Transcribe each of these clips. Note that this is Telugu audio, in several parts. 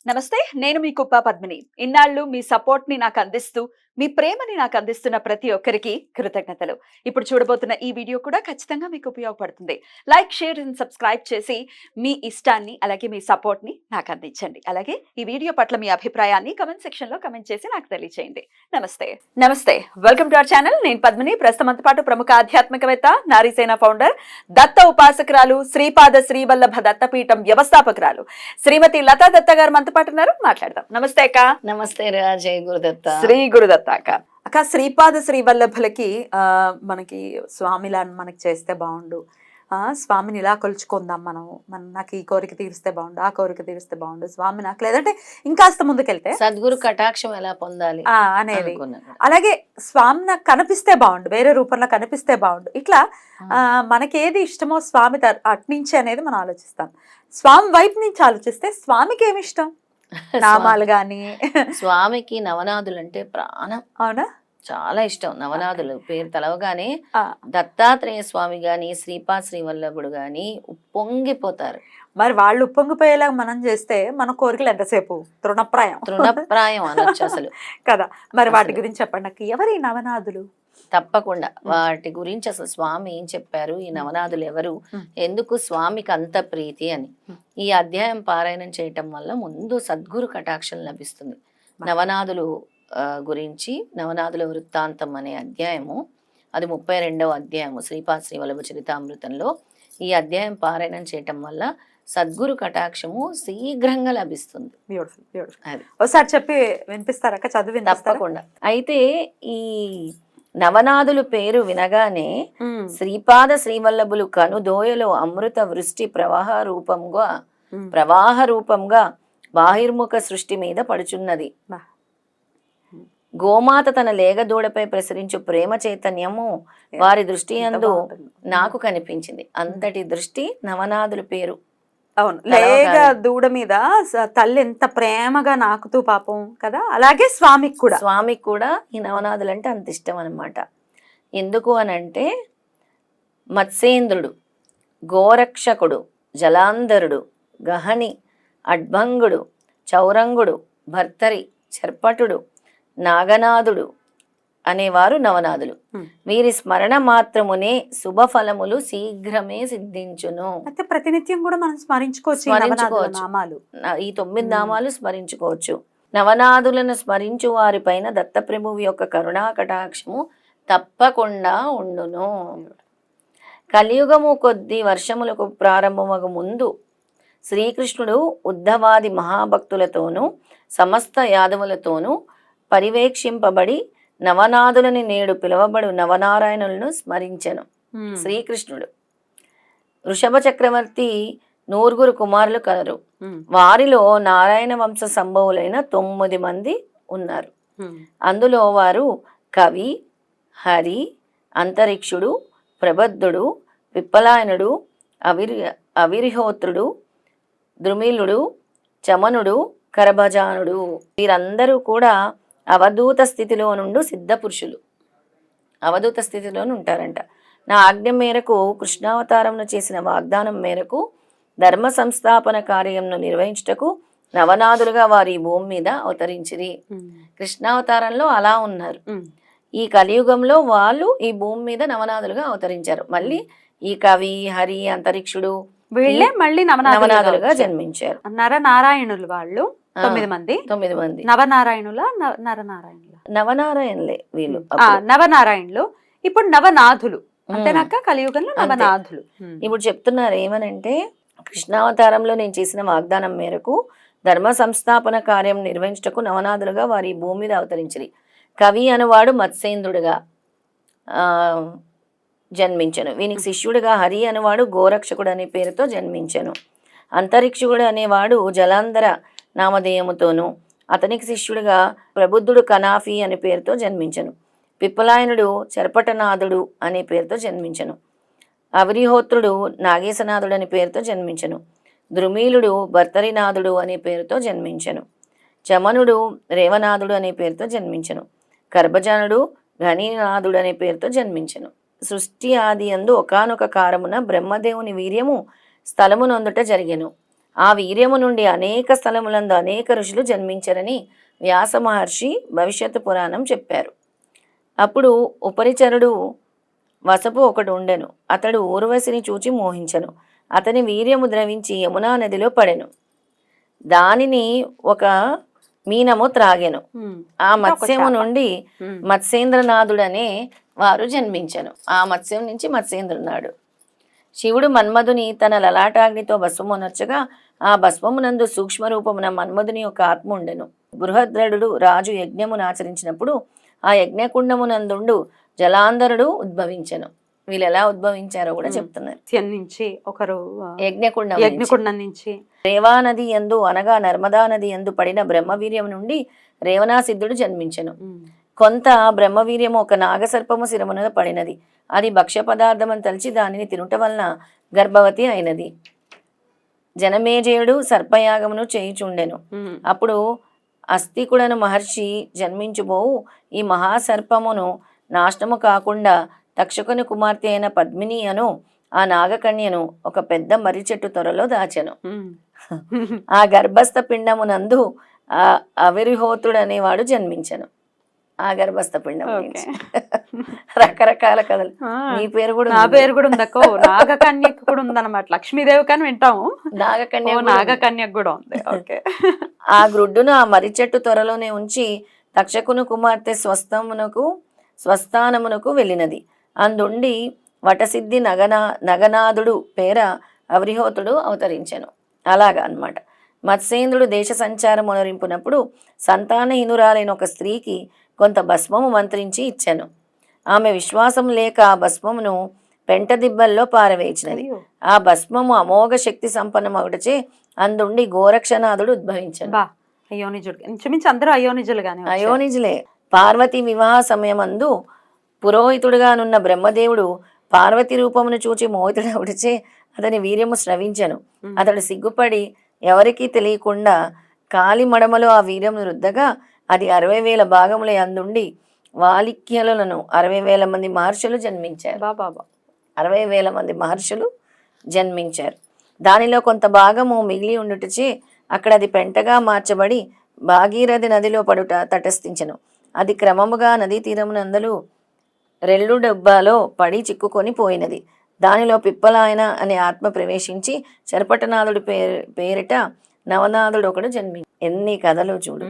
నమస్తే. నేను మీ కుప్ప పద్మిని. ఇన్నాళ్ళు మీ సపోర్ట్‌ని నాకందిస్తూ, మీ ప్రేమని నాకందిస్తున్న ప్రతి ఒక్కరికి కృతజ్ఞతలు. ఇప్పుడు చూడబోతున్న ఈ వీడియో కూడా ఖచ్చితంగా మీకు ఉపయోగపడుతుంది. లైక్, షేర్ అండ్ సబ్స్క్రైబ్ చేసి మీ ఇష్టాన్ని, అలాగే మీ సపోర్ట్‌ని నాకందించండి. అలాగే ఈ వీడియో పట్ల మీ అభిప్రాయాన్ని కామెంట్ సెక్షన్‌లో కామెంట్ చేసి నాకు తెలియజేయండి. నమస్తే. నమస్తే. Welcome to our channel. నేను పద్మిని. ప్రస్తుతంతో పాటు ప్రముఖ ఆధ్యాత్మికవేత్త, నారీసేన ఫౌండర్, దత్త ఉపాసకురాలు, శ్రీపాద శ్రీవల్లభ దత్తపీఠం వ్యవస్థాపకురాలు శ్రీమతి లతా దత్త గారు మనతో పాటు ఉన్నారు. మాట్లాడదాం. నమస్తే అక్క. నమస్తే రా. జై గురుదత్త. శ్రీ గురుదత్త అక్క. అక్క, శ్రీపాద శ్రీవల్లభులకి మనకి స్వామిలా మనకి చేస్తే బాగుండు, స్వామిని ఇలా కొలుచుకుందాం, నాకు ఈ కోరిక తీరిస్తే బాగుండు, ఆ కోరిక తీరిస్తే బాగుండు, స్వామి నాకు, లేదంటే ఇంకాస్త ముందుకెళ్తే సద్గురు కటాక్షం ఎలా పొందాలి అనేది, అలాగే స్వామి నాకు కనిపిస్తే బాగుండు, వేరే రూపంలో కనిపిస్తే బాగుండు, ఇట్లా మనకేది ఇష్టమో స్వామి అట్నుంచి అనేది మనం ఆలోచిస్తాం. స్వామి వైపు నుంచి ఆలోచిస్తే స్వామికి ఏమి ఇష్టం? నామాలు గాని. స్వామికి నవనాథులు అంటే ప్రాణం. అవునా? చాలా ఇష్టం. నవనాథులు పేరు తలవగానే దత్తాత్రేయ స్వామి గాని, శ్రీపాద శ్రీవల్లభుడు గాని ఉప్పొంగిపోతారు. మరి వాళ్ళు ఉప్పొంగిపోయేలాగా మనం చేస్తే మన కోరికలు ఎంతసేపు తృణప్రాయం అనొచ్చు అసలు కదా. మరి వాటి గురించి చెప్పండి నాకు. ఎవరి నవనాథులు? తప్పకుండా వాటి గురించి అసలు స్వామి ఏం చెప్పారు, ఈ నవనాథులు ఎవరు, ఎందుకు స్వామికి అంత ప్రీతి అని ఈ అధ్యాయం పారాయణం చేయటం వల్ల ముందు సద్గురు కటాక్షం లభిస్తుంది. నవనాథులు గురించి నవనాథుల వృత్తాంతం అనే అధ్యాయము, అది 32వ అధ్యాయము శ్రీపాద శ్రీవల్లభ చరితామృతంలో. ఈ అధ్యాయం పారాయణం చేయటం వల్ల సద్గురు కటాక్షము శీఘ్రంగా లభిస్తుంది. ఒకసారి చెప్పి వినిపిస్తారక్క, చదివి. తప్పకుండా. అయితే ఈ నవనాథులు పేరు వినగానే శ్రీపాద శ్రీవల్లభులు కనుదోయలో అమృత వృష్టి ప్రవాహ రూపంగా బాహిర్ముఖ సృష్టి మీద పడుచున్నది. గోమాత తన లేగదూడపై ప్రసరించు ప్రేమ చైతన్యము వారి దృష్టి యందు నాకు కనిపించింది. అంతటి దృష్టి నవనాథుల పేరు. అవును, లేగ దూడ మీద తల్లి ఎంత ప్రేమగా నాకుతూ పాపం కదా. అలాగే స్వామికి కూడా ఈ నవనాథులు అంటే అంత ఇష్టం అనమాట. ఎందుకు అనంటే మత్స్యేంద్రుడు, గోరక్షకుడు, జలాంధరుడు, గహని, అడ్భంగుడు, చౌరంగుడు, భర్తరి, చర్పటుడు, నాగనాథుడు అనేవారు నవనాథులు. వీరి స్మరణ మాత్రమునే శుభ ఫలములు శీఘ్రమే సిద్ధించును. అయితే ప్రతినిత్యం కూడా మనం స్మరించుకోవచ్చు. ఈ 9 నామాలు స్మరించుకోవచ్చు. నవనాథులను స్మరించు వారి పైన దత్తప్రభువు యొక్క కరుణా కటాక్షము తప్పకుండా ఉండును. కలియుగము కొద్ది వర్షములకు ప్రారంభమగు ముందు శ్రీకృష్ణుడు ఉద్ధవాది మహాభక్తులతోనూ సమస్త యాదవులతోనూ పరివేక్షింపబడి నవనాథులని నేడు పిలువబడు నవనారాయణులను స్మరించెను. శ్రీకృష్ణుడు వృషభ చక్రవర్తి 9 కుమారులు కలరు. వారిలో నారాయణ వంశ సంభవులైన 9 మంది ఉన్నారు. అందులో వారు కవి, హరి, అంతరిక్షుడు, ప్రబద్ధుడు, పిప్పలాయనుడు, అవిరిహోత్రుడు, ద్రుమిలుడు, చమనుడు, కరభజానుడు. వీరందరూ కూడా అవధూత స్థితిలో నుండి సిద్ధ పురుషులు. అవధూత స్థితిలోనే ఉంటారంట. నా ఆజ్ఞ మేరకు కృష్ణావతారంను చేసిన వాగ్దానం మేరకు ధర్మ సంస్థాపన కార్యంను నిర్వహించుటకు నవనాథులుగా వారి భూమి మీద అవతరించిరి. కృష్ణావతారంలో అలా ఉన్నారు. ఈ కలియుగంలో వాళ్ళు ఈ భూమి మీద నవనాథులుగా అవతరించారు. మళ్ళీ ఈ కవి, హరి, అంతరిక్షుడు వీళ్ళే మళ్ళీ నవనాథులుగా జన్మించారు. నరనారాయణులు వాళ్ళు 9 మంది. నవనారాయణులే వీళ్ళు. నవనారాయణులు ఇప్పుడు నవనాథులు అంతేనాక కలియుగంలో నవనాథులు. ఇప్పుడు చెప్తున్నారు ఏమనంటే, కృష్ణావతారంలో నేను చేసిన వాగ్దానం మేరకు ధర్మ సంస్థాపన కార్యం నిర్వహించుటకు నవనాథులుగా వారి భూమి మీద అవతరించిరి. కవి అనువాడు మత్స్యేంద్రుడుగా జన్మించను. వీనికి శిష్యుడిగా హరి అనువాడు గోరక్షకుడు అనే పేరుతో జన్మించను. అంతరిక్షుడు అనేవాడు జలాంధర నామధేయముతోనూ, అతనికి శిష్యుడిగా ప్రబుద్ధుడు కనాఫీ అనే పేరుతో జన్మించను. పిప్పలాయనుడు చర్పటనాథుడు అనే పేరుతో జన్మించను. అవిరిహోత్రుడు నాగేశనాథుడు అనే పేరుతో జన్మించను. ద్రుమీలుడు భర్తరినాథుడు అనే పేరుతో జన్మించను. చమనుడు రేవనాథుడు అనే పేరుతో జన్మించను. కర్భజనుడు ఘనీనాథుడు అనే పేరుతో జన్మించను. సృష్టి ఆది యందు ఒకానొక కారమున బ్రహ్మదేవుని వీర్యము స్థలమునందుట జరిగెను. ఆ వీర్యము నుండి అనేక స్థలములందు అనేక ఋషులు జన్మించరని వ్యాస మహర్షి భవిష్యత్తు పురాణం చెప్పారు. అప్పుడు ఉపరిచరుడు వసపు ఒకడు ఉండెను. అతడు ఊర్వశిని చూచి మోహించెను. అతని వీర్యము ద్రవించి యమునా నదిలో పడెను. దానిని ఒక మీనము త్రాగెను. ఆ మత్స్యము నుండి మత్స్యేంద్రనాథుడనే వారు జన్మించెను. ఆ మత్స్యం నుంచి మత్స్యేంద్రనాథుడు. శివుడు మన్మధుని తన లలాటాగ్నితో భస్మమునర్చగా ఆ భస్మమునందు సూక్ష్మ రూపమున మన్మధుని యొక్క ఆత్మ ఉండెను. బృహద్రథుడు రాజు యజ్ఞమును ఆచరించినప్పుడు ఆ యజ్ఞకుండమునందుండు జలాంధరుడు ఉద్భవించెను. వీళ్ళు ఎలా ఉద్భవించారో కూడా చెప్తున్నారు. నుంచి ఒకరు యజ్ఞకుండం నుంచి రేవా నది యందు అనగా నర్మదా నది యందు పడిన బ్రహ్మవీర్యం నుండి రేవణా సిద్ధుడు జన్మించెను. కొంత బ్రహ్మవీర్యము ఒక నాగసర్పము శిరమున పడినది. అది భక్ష్య పదార్థం అని తలిచి దానిని తినుట వలన గర్భవతి అయినది. జనమేజయుడు సర్పయాగమును చేయుచుండెను. అప్పుడు అస్తికుడను మహర్షి జన్మించుబోవు ఈ మహాసర్పమును నాశనము కాకుండా తక్షకుని కుమార్తె అయిన పద్మిని అను ఆ నాగకన్యను ఒక పెద్ద మర్రి చెట్టు త్వరలో దాచెను. ఆ గర్భస్థ పిండమునందు ఆ అవిరిహోతుడు అనేవాడు జన్మించెను. ఆ గర్భస్థ పిండం రకరకాల కథలు. నీ పేరు కూడా నా పేరు కూడా ఉందక్కో. నాగకన్యకు కూడా ఉందన్నమాట. లక్ష్మీదేవి కానీ వింటాము, నాగకన్యకు కూడా ఉంది. ఓకే. ఆ గ్రుడ్డును ఆ మర్రి చెట్టు త్వరలోనే ఉంచి తక్షకుని కుమార్తె స్వస్థానమునకు వెళ్ళినది. అందుండి వటసిద్ధి నగనాథుడు పేర అవిరిహోతుడు అవతరించెను. అలాగా అన్నమాట. మత్స్యేంద్రుడు దేశ సంచారం మొనరింపునప్పుడు సంతానహీనురాలైన ఒక స్త్రీకి కొంత భస్మము మంత్రించి ఇచ్చెను. ఆమె విశ్వాసం లేక ఆ భస్మమును పెంట దిబ్బల్లో పారవేయించినది. ఆ భస్మము అమోఘ శక్తి సంపన్నమగుటచే అందుండి గోరక్షనాథుడు ఉద్భవించెను. అయోనిజులే. పార్వతి వివాహ సమయమందు పురోహితుడుగానున్న బ్రహ్మదేవుడు పార్వతి రూపమును చూచి మోహితుడవుడిచే అతని వీర్యము స్రవించెను. అతడు సిగ్గుపడి ఎవరికీ తెలియకుండా కాలి మడమలో ఆ వీర్యమును రుద్దగా అది 60,000 భాగముల అందుండి వాలిక్యలను 60,000 మంది మహర్షులు జన్మించారు. 60,000 మంది మహర్షులు జన్మించారు. దానిలో కొంత భాగము మిగిలి ఉండుటచే అక్కడ అది పెంటగా మార్చబడి భాగీరథి నదిలో పడుట తటస్థించెను. అది క్రమముగా నదీ తీరమునందలు రెల్లు డబ్బాలో పడి చిక్కుకొని పోయినది. దానిలో పిప్పలాయన అనే ఆత్మ ప్రవేశించి చరపటనాథుడి పేరిట నవనాథుడు ఒకడు ఎన్ని కథలు చూడు.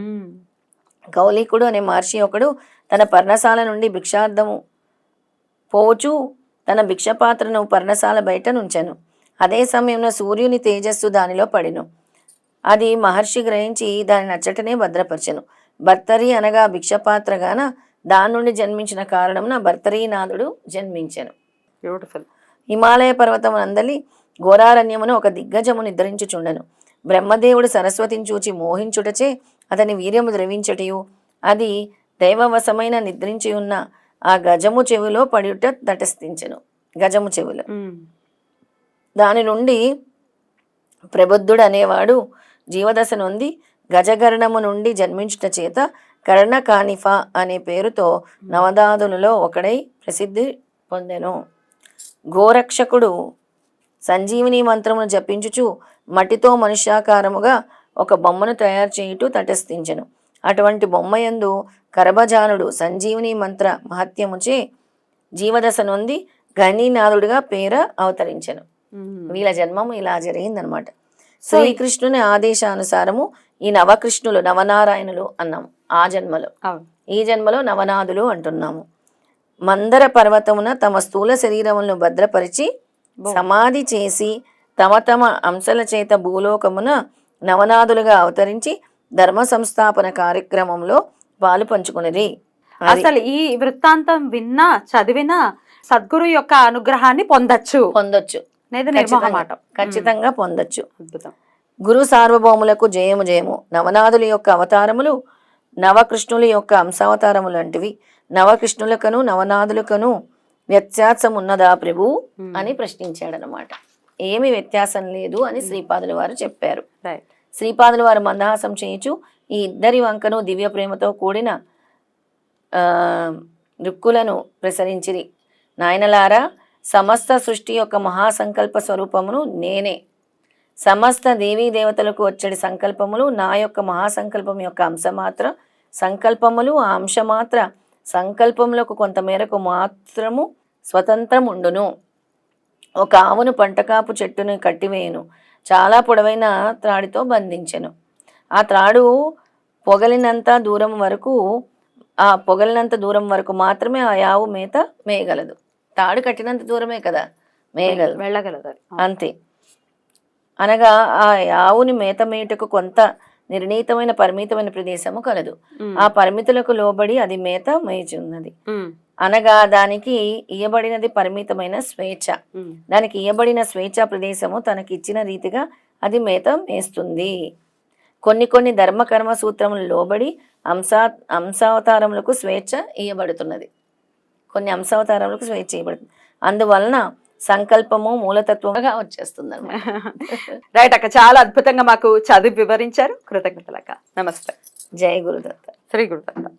కౌలికుడు అనే మహర్షి ఒకడు తన పర్ణశాల నుండి భిక్షార్థము పోచు తన భిక్షపాత్రను పర్ణశాల బయట నుంచెను. అదే సమయంలో సూర్యుని తేజస్సు దానిలో పడెను. అది మహర్షి గ్రహించి దాని నచ్చటనే భద్రపరచెను. భర్తరి అనగా భిక్షపాత్రగాన దాని నుండి జన్మించిన కారణమున భర్తరీనాథుడు జన్మించెను. బ్యూటిఫుల్. హిమాలయ పర్వతం అందలి ఘోరారణ్యమును ఒక దిగ్గజము నిద్రించుచుండెను. బ్రహ్మదేవుడు సరస్వతిని చూచి మోహించుటచే అతని వీర్యము ద్రవించటయు అది దైవవశమైన నిద్రించి ఉన్న ఆ గజము చెవిలో పడియుట తటస్థించెను. గజము చెవిలో దాని నుండి ప్రబుద్ధుడు అనేవాడు జీవదశ నొంది గజగర్ణము నుండి జన్మించుట చేత కర్ణకానిఫా అనే పేరుతో నవదాదులలో ఒకడై ప్రసిద్ధి పొందెను. గోరక్షకుడు సంజీవిని మంత్రమును జపించుచు మట్టితో మనుష్యాకారముగా ఒక బొమ్మను తయారు చేయుటూ తటస్థించెను. అటువంటి బొమ్మయందు కరభజానుడు సంజీవిని మంత్ర మహత్యముచే జీవదశ నొంది గణీనాథుడిగా పేర అవతరించెను. వీళ్ళ జన్మము ఇలా జరిగిందనమాట. శ్రీకృష్ణుని ఆదేశానుసారము ఈ నవకృష్ణులు నవనారాయణులు అన్నాము ఆ జన్మలో. ఈ జన్మలో నవనాథులు అంటున్నాము. మందర పర్వతమున తమ స్థూల శరీరములను భద్రపరిచి సమాధి చేసి తమ తమ అంశల చేత భూలోకమున నవనాథులుగా అవతరించి ధర్మ సంస్థాపన కార్యక్రమంలో పాలు పంచుకునేది. అసలు ఈ వృత్తాంతం విన్నా చదివినా సద్గురు యొక్క అనుగ్రహాన్ని పొందొచ్చు. ఖచ్చితంగా పొందొచ్చు. గురు సార్వభౌములకు జయము జయము. నవనాథుల యొక్క అవతారములు నవకృష్ణుల యొక్క అంశావతారములు లాంటివి. నవకృష్ణులకను నవనాథులకను వ్యత్యాసం ఉన్నదా ప్రభు అని ప్రశ్నించాడనమాట. ఏమి వ్యత్యాసం లేదు అని శ్రీపాదుల వారు చెప్పారు. శ్రీపాదుల వారు మందహాసం చేయుచు ఈ ఇద్దరి వంకను దివ్య ప్రేమతో కూడిన రుక్కులను ప్రసరించిరి. నాయనలారా, సమస్త సృష్టి యొక్క మహాసంకల్ప స్వరూపమును నేనే. సమస్త దేవీ దేవతలకు వచ్చేటి సంకల్పములు నా యొక్క మహాసంకల్పం యొక్క అంశమాత్ర సంకల్పములు ఆ అంశమాత్ర సంకల్పములకు కొంతమేరకు మాత్రము స్వతంత్రం ఉండును. ఒక ఆవును పంటకాపు చెట్టును కట్టివేయును, చాలా పొడవైన త్రాడితో బంధించెను. ఆ త్రాడు పొగలినంత దూరం వరకు మాత్రమే ఆ ఆవు మేత మేయగలదు. తాడు కట్టినంత దూరమే కదా మేయగలదు, వెళ్ళగలదు అది. అంతే. అనగా ఆ ఆవుని మేత మేయుటకు కొంత నిర్ణీతమైన పరిమితమైన ప్రదేశము కలదు. ఆ పరిమితులకు లోబడి అది మేత మేయుచున్నది. అనగా దానికి ఇయ్యబడినది పరిమితమైన స్వేచ్ఛ. దానికి ఇయ్యబడిన స్వేచ్ఛా ప్రదేశము తనకి ఇచ్చిన రీతిగా అది మేత మేస్తుంది. కొన్ని ధర్మకర్మ సూత్రములు లోబడి అంశావతారములకు స్వేచ్ఛ ఇయ్యబడుతున్నది. కొన్ని అంశావతారములకు స్వేచ్ఛ ఇవ్వబడుతుంది. అందువలన సంకల్పము మూలతత్వంగా వచ్చేస్తుంది అన్నమాట. రైట్ అక్క, చాలా అద్భుతంగా మాకు చదివి వివరించారు. కృతజ్ఞతలు అక్క. నమస్తే. జై గురుదత్త. శ్రీ గురుదత్త.